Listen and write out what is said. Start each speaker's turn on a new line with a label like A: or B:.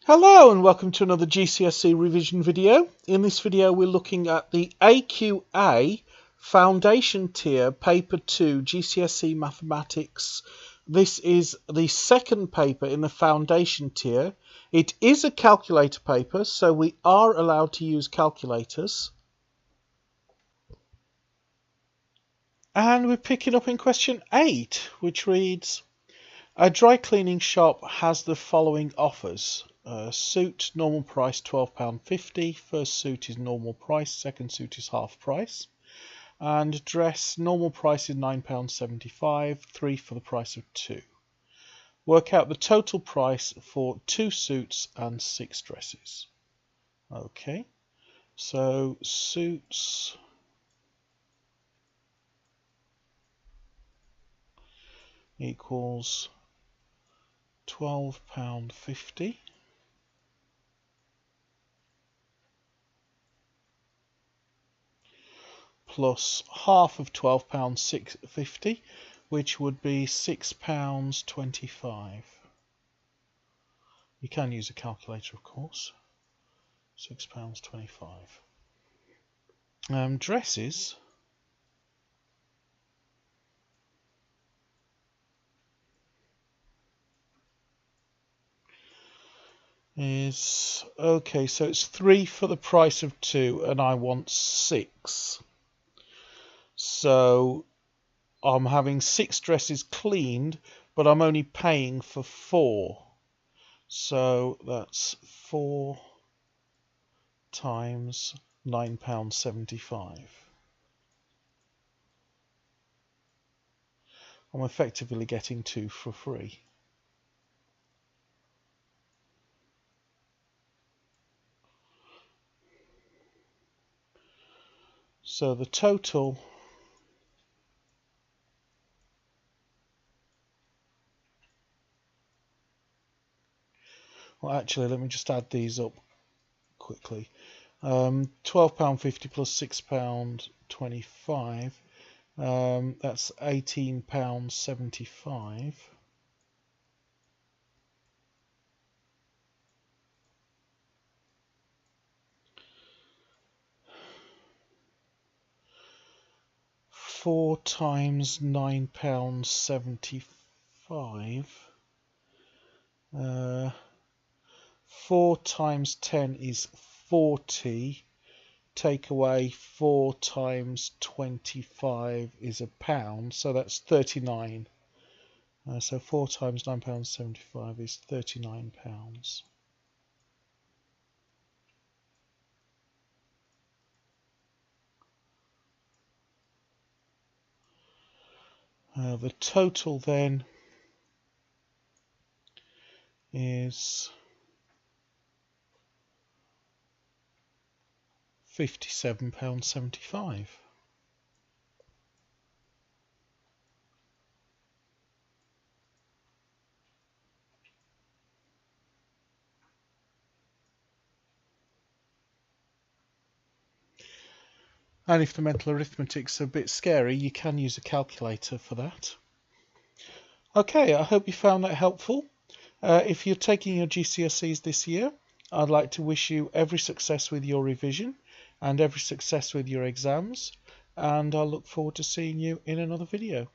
A: Hello and welcome to another GCSE revision video. In this video we're looking at the AQA Foundation Tier Paper 2 GCSE Mathematics. This is the second paper in the Foundation Tier. It is a calculator paper, so we are allowed to use calculators. And we're picking up in question 8, which reads, a dry cleaning shop has the following offers. Suit, normal price £12.50. First suit is normal price, second suit is half price. And dress, normal price is £9.75, 3 for the price of 2. Work out the total price for 2 suits and 6 dresses. Okay, so suits equals £12.50. Plus half of £12.50, which would be £6.25. You can use a calculator, of course. £6.25. Dresses is okay, so it's 3 for the price of 2, and I want 6. So I'm having 6 dresses cleaned, but I'm only paying for 4. So that's 4 times £9.75. I'm effectively getting 2 for free. So the total well, actually, let me just add these up quickly. £12.50 plus £6.25. That's £18.75. Four times £9.75. 4 times 10 is 40. Take away 4 times 25 is £1, so that's 39. So 4 times £9.75 is £39. The total then is £57.75. And if the mental arithmetic's a bit scary, you can use a calculator for that. Okay, I hope you found that helpful. If you're taking your GCSEs this year, I'd like to wish you every success with your revision and every success with your exams, and I look forward to seeing you in another video.